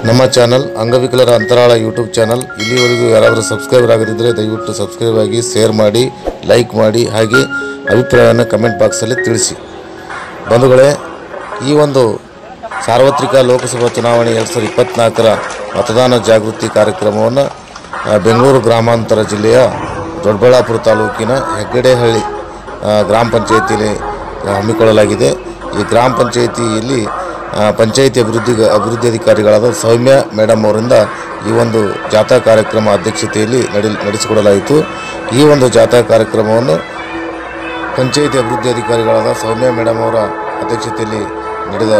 ನಮ್ಮ ಚಾನಲ್ ಅಂಗವಿಕಲರ ಅಂತರಾಳ YouTube channel ಇಲ್ಲಿವರೆಗೂ ಯಾರಾದರೂ ಸಬ್ಸ್ಕ್ರೈಬರ್ ಆಗದಿದ್ದರೆ ದಯವಿಟ್ಟು ಸಬ್ಸ್ಕ್ರೈಬ್ ಆಗಿ, ಶೇರ್ ಮಾಡಿ, ಲೈಕ್ ಮಾಡಿ, ಹಾಗೆ ಅಭಿಪ್ರಾಯವನ್ನು ಕಮೆಂಟ್ ಬಾಕ್ಸಲ್ಲಿ ತಿಳಿಸಿ. ಬಂಧುಗಳೇ, ಈ ಒಂದು ಸಾರ್ವತ್ರಿಕ ಲೋಕಸಭಾ ಚುನಾವಣೆ 2024ರ ಮತದಾನ ಜಾಗೃತಿ ಕಾರ್ಯಕ್ರಮವನ್ನು ಬೆಂಗಳೂರು ಗ್ರಾಮಾಂತರ ಜಿಲ್ಲೆಯ ದೊಡ್ಡಬಳ್ಳಾಪುರ ತಾಲೂಕಿನ ಹೆಗ್ಗಡೆಹಳ್ಳಿ ಗ್ರಾಮ ಪಂಚಾಯಿತಿಯಲ್ಲಿ ಹಮ್ಮಿಕೊಳ್ಳಲಾಗಿದೆ. ಈ ಗ್ರಾಮ ಪಂಚಾಯಿತಿಯಲ್ಲಿ ಪಂಚಾಯಿತಿ ಅಭಿವೃದ್ಧಿ ಅಧಿಕಾರಿಗಳಾದ ಸೌಮ್ಯ ಮೇಡಮ್ ಅವರಿಂದ ಈ ಒಂದು ಜಾಥಾ ಕಾರ್ಯಕ್ರಮ ಅಧ್ಯಕ್ಷತೆಯಲ್ಲಿ ನಡೆಸಿಕೊಡಲಾಯಿತು. ಈ ಒಂದು ಜಾಥಾ ಕಾರ್ಯಕ್ರಮವನ್ನು ಪಂಚಾಯಿತಿ ಅಭಿವೃದ್ಧಿ ಅಧಿಕಾರಿಗಳಾದ ಸೌಮ್ಯ ಮೇಡಮ್ ಅವರ ಅಧ್ಯಕ್ಷತೆಯಲ್ಲಿ ನಡೆದ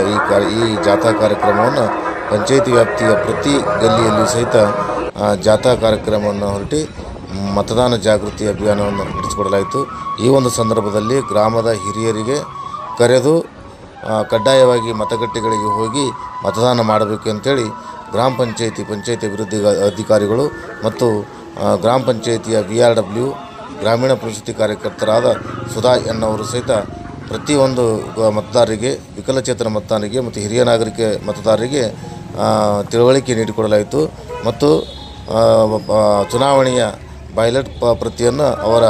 ಈ ಜಾಥಾ ಕಾರ್ಯಕ್ರಮವನ್ನು ಪಂಚಾಯಿತಿ ವ್ಯಾಪ್ತಿಯ ಪ್ರತಿ ಗಲ್ಲಿಯಲ್ಲಿಯೂ ಸಹಿತ ಜಾಥಾ ಕಾರ್ಯಕ್ರಮವನ್ನು ಹೊರಟಿ ಮತದಾನ ಜಾಗೃತಿ ಅಭಿಯಾನವನ್ನು ನಡೆಸಿಕೊಡಲಾಯಿತು. ಈ ಒಂದು ಸಂದರ್ಭದಲ್ಲಿ ಗ್ರಾಮದ ಹಿರಿಯರಿಗೆ ಕರೆದು ಕಡ್ಡಾಯವಾಗಿ ಮತಗಟ್ಟೆಗಳಿಗೆ ಹೋಗಿ ಮತದಾನ ಮಾಡಬೇಕು ಅಂತೇಳಿ ಪಂಚಾಯಿತಿ ಅಭಿವೃದ್ಧಿ ಅಧಿಕಾರಿಗಳು ಮತ್ತು ಗ್ರಾಮ ಪಂಚಾಯಿತಿಯ VRW ಗ್ರಾಮೀಣ ಪರಿಸ್ಥಿತಿ ಕಾರ್ಯಕರ್ತರಾದ ಸುಧಾ ಎನ್ನವರು ಸಹಿತ ಪ್ರತಿಯೊಂದು ಮತದಾರರಿಗೆ, ವಿಕಲಚೇತನ ಮತದಾರರಿಗೆ ಮತ್ತು ಹಿರಿಯ ನಾಗರಿಕ ಮತದಾರರಿಗೆ ತಿಳುವಳಿಕೆ ನೀಡಿಕೊಡಲಾಯಿತು. ಮತ್ತು ಚುನಾವಣೆಯ ಬ್ಯಾಲೆಟ್ ಪ್ರತಿಯನ್ನು ಅವರ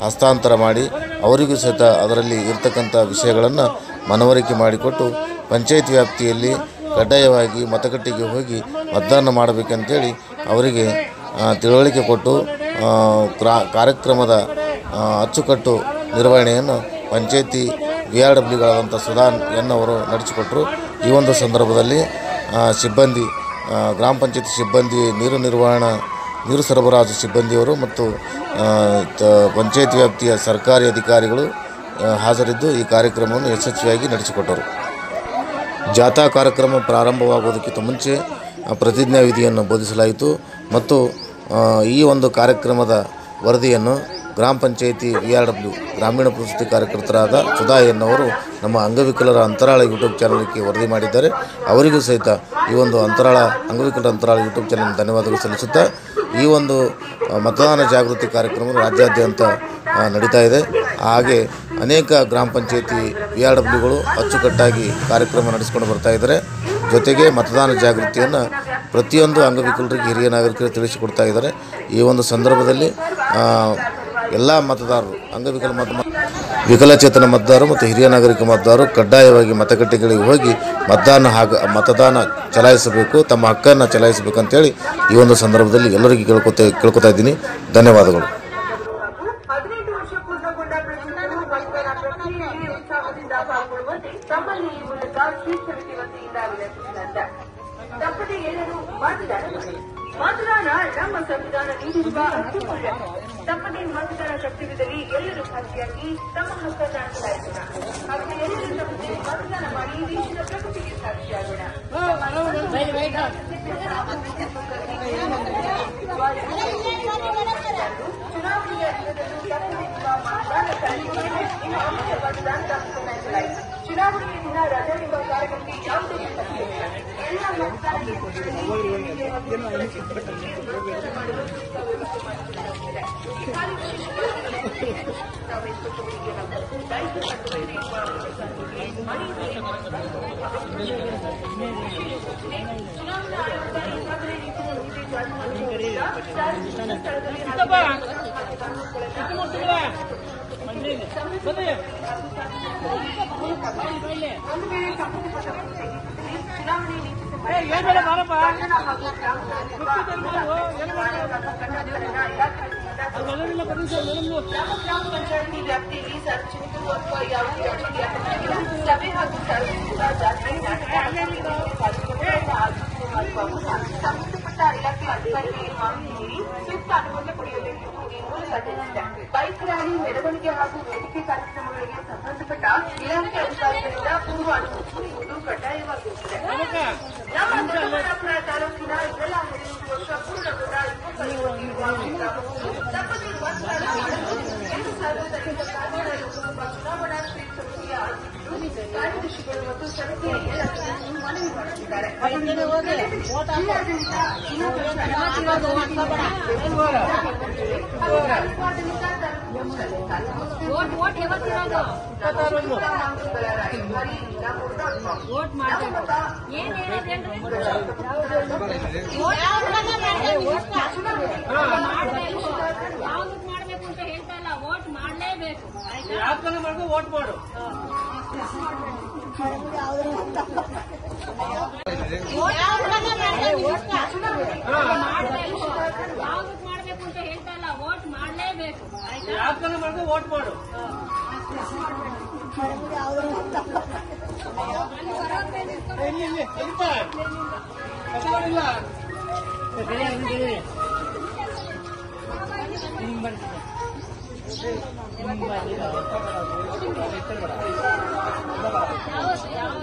ಹಸ್ತಾಂತರ ಮಾಡಿ ಅವರಿಗೂ ಸಹಿತ ಅದರಲ್ಲಿ ಇರ್ತಕ್ಕಂಥ ವಿಷಯಗಳನ್ನು ಮನವರಿಕೆ ಮಾಡಿಕೊಟ್ಟು ಪಂಚಾಯತ್ ವ್ಯಾಪ್ತಿಯಲ್ಲಿ ಕಡ್ಡಾಯವಾಗಿ ಮತಗಟ್ಟೆಗೆ ಹೋಗಿ ಮತದಾನ ಮಾಡಬೇಕಂತೇಳಿ ಅವರಿಗೆ ತಿಳುವಳಿಕೆ ಕೊಟ್ಟು ಕಾರ್ಯಕ್ರಮದ ಅಚ್ಚುಕಟ್ಟು ನಿರ್ವಹಣೆಯನ್ನು ಪಂಚಾಯತಿ VRWಗಳಾದಂಥ ಸುಧಾ ಎನ್ನವರು ನಡೆಸಿಕೊಟ್ಟರು. ಈ ಒಂದು ಸಂದರ್ಭದಲ್ಲಿ ಸಿಬ್ಬಂದಿ, ಗ್ರಾಮ ಪಂಚಾಯತಿ ಸಿಬ್ಬಂದಿ, ನೀರು ಸರಬರಾಜು ಸಿಬ್ಬಂದಿಯವರು ಮತ್ತು ಪಂಚಾಯತ್ ವ್ಯಾಪ್ತಿಯ ಸರ್ಕಾರಿ ಅಧಿಕಾರಿಗಳು ಹಾಜರಿದ್ದು ಈ ಕಾರ್ಯಕ್ರಮವನ್ನು ಯಶಸ್ವಿಯಾಗಿ ನಡೆಸಿಕೊಟ್ಟರು. ಜಾಥಾ ಕಾರ್ಯಕ್ರಮ ಪ್ರಾರಂಭವಾಗುವುದಕ್ಕಿಂತ ಮುಂಚೆ ಪ್ರತಿಜ್ಞಾ ವಿಧಿಯನ್ನು ಬೋಧಿಸಲಾಯಿತು ಮತ್ತು ಈ ಒಂದು ಕಾರ್ಯಕ್ರಮದ ವರದಿಯನ್ನು ಗ್ರಾಮ ಪಂಚಾಯಿತಿ VRW ಗ್ರಾಮೀಣ ಪರಿಸ್ಥಿತಿ ಕಾರ್ಯಕರ್ತರಾದ ಸುಧಾ ಎನ್ನವರು ನಮ್ಮ ಅಂಗವಿಕಲರ ಅಂತರಾಳ ಯೂಟ್ಯೂಬ್ ಚಾನಲ್ಗೆ ವರದಿ ಮಾಡಿದ್ದಾರೆ. ಅವರಿಗೂ ಸಹಿತ ಈ ಒಂದು ಅಂಗವಿಕಲರ ಅಂತರಾಳ ಯೂಟ್ಯೂಬ್ ಚಾನಲ್ ಧನ್ಯವಾದಗಳು ಸಲ್ಲಿಸುತ್ತಾ, ಈ ಒಂದು ಮತದಾನ ಜಾಗೃತಿ ಕಾರ್ಯಕ್ರಮ ರಾಜ್ಯಾದ್ಯಂತ ನಡೀತಾ ಇದೆ. ಹಾಗೆ ಅನೇಕ ಗ್ರಾಮ ಪಂಚಾಯಿತಿ VRWಗಳು ಅಚ್ಚುಕಟ್ಟಾಗಿ ಕಾರ್ಯಕ್ರಮ ನಡೆಸಿಕೊಂಡು ಬರ್ತಾ ಇದ್ದಾರೆ. ಜೊತೆಗೆ ಮತದಾನ ಜಾಗೃತಿಯನ್ನು ಪ್ರತಿಯೊಂದು ಅಂಗವಿಕಲರಿಗೆ, ಹಿರಿಯ ನಾಗರಿಕರಿಗೆ ತಿಳಿಸಿಕೊಡ್ತಾ ಇದ್ದಾರೆ. ಈ ಒಂದು ಸಂದರ್ಭದಲ್ಲಿ ಎಲ್ಲ ಮತದಾರರು, ವಿಕಲಚೇತನ ಮತದಾರರು ಮತ್ತು ಹಿರಿಯ ನಾಗರಿಕ ಮತದಾರರು ಕಡ್ಡಾಯವಾಗಿ ಮತಗಟ್ಟೆಗಳಿಗೆ ಹೋಗಿ ಮತದಾನ ಚಲಾಯಿಸಬೇಕು, ತಮ್ಮ ಹಕ್ಕನ್ನು ಚಲಾಯಿಸಬೇಕಂತೇಳಿ ಈ ಒಂದು ಸಂದರ್ಭದಲ್ಲಿ ಎಲ್ಲರಿಗೂ ಕೇಳ್ಕೊತಾ ಇದ್ದೀನಿ. ಧನ್ಯವಾದಗಳು. ಮತದಾನ ನಮ್ಮ ಸಂವಿಧಾನ ನೀಡಿರುವ ಅತ್ಯುಮೂಲ್ಯ. ತಪ್ಪದೇ ಮತದಾನ ಕರ್ತವ್ಯದಲ್ಲಿ ಎಲ್ಲರೂ ಭಾಗಿಯಾಗಿ ತಮ್ಮ ಹಕ್ಕನ್ನು ಚಲಾಯಿಸೋಣ. ಹಾಗೂ ಎಲ್ಲರೂ ತಪ್ಪದೆ ಮತದಾನ ಮಾಡಿ ದೇಶದ ಪ್ರಗತಿಗೆ ಸಾಕ್ಷಿಯಾಗೋಣ. ಚುನಾವಣೆಯ ಚುನಾವಣೆಯ ದಿನ ರಜೆ ಎಂಬ ಕಾರಣಕ್ಕೆ ಯಾವುದೇ ಎಲ್ಲ ಪಂಚಾಯಿತಿ ವ್ಯಾಪ್ತಿಯಲ್ಲಿ ಸಾರ್ವಜನಿಕರು ಅಥವಾ ಯಾವುದೇ ಅತಿಥಿಯ ಸಭೆ ಹಾಗೂ ಸಾರ್ವಜನಿಕ ಜಾತ್ರೆ ಸಂಬಂಧಪಟ್ಟ ಇಲಾಖೆ ಅಧಿಕಾರಿಗಳಿಗೆ ಮಾಹಿತಿ ನೀಡಿ ಸೂಕ್ತ ಅನುಮತಿ ಪಡೆಯಬೇಕು ಎಂದು ತಿಳಿಸಿದೆ. ಬೈಕ್ ರ್ಯಾಲಿ, ಮೆರವಣಿಗೆ ಹಾಗೂ ವೇದಿಕೆ ಕಾರ್ಯಕ್ರಮಗಳಿಗೆ ಸಂಬಂಧಪಟ್ಟ ಇಲಾಖೆ ಅಧಿಕಾರಿಗಳಿಂದ ಪೂರ್ವ ಅನುಮತಿ ಪಡೆಯುವುದು ಕಡ್ಡಾಯವಾಗಿರುತ್ತದೆ. ನಮ್ಮ ದೊಡ್ಡಬಳ್ಳಾಪುರ ತಾಲೂಕಿನ ಎಲ್ಲ 15 ವರ್ಷ ಪೂರ್ಣಗೊಂಡ ತಪ್ಪದೇ ಮತದಾನ ಮಾಡಲು 2025 ಲೋಕಸಭಾ ಚುನಾವಣಾ ಸ್ಟೇಟ್ ಸಮಿತಿಯ ಕಾರ್ಯದರ್ಶಿಗಳು ಮತ್ತು ಸಮಿತಿಯ ಎಲ್ಲ ಸದಸ್ಯರು ಮನವಿ ಮಾಡುತ್ತಿದ್ದಾರೆ. ಜಿಲ್ಲಾಡಳಿತ ವೋಟ್ ಮಾಡಬೇಕು. ಏನ್ ಹೇಳೋದೇನ್ರಿ, ಯಾವ್ದಕ್ ಮಾಡ್ಬೇಕು ಅಂತ ಹೇಳ್ತಾ ಇಲ್ಲ, ವೋಟ್ ಮಾಡ್ಲೇಬೇಕು. ಯಾವ್ದನ್ನ ಮಾಡ್ಕೊ ವೋಟ್ ಮಾಡು. ಯಾವ್ದಕ್ ಮಾಡ್ಬೇಕು ಅಂತ ಹೇಳ್ತಾ ಇಲ್ಲ, ವೋಟ್ ಮಾಡ್ಲೇಬೇಕು. ಯಾವ್ದನ್ನ ಮಾಡ್ಕೊ ವೋಟ್ ಮಾಡು.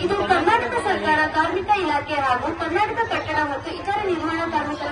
ಇದು ಕರ್ನಾಟಕ ಸರ್ಕಾರ ಕಾರ್ಮಿಕ ಇಲಾಖೆ ಹಾಗೂ ಕರ್ನಾಟಕ ಕಟ್ಟಡ ಮತ್ತು ಇತರ ನಿರ್ಮಾಣ ಕಾರ್ಮಿಕರ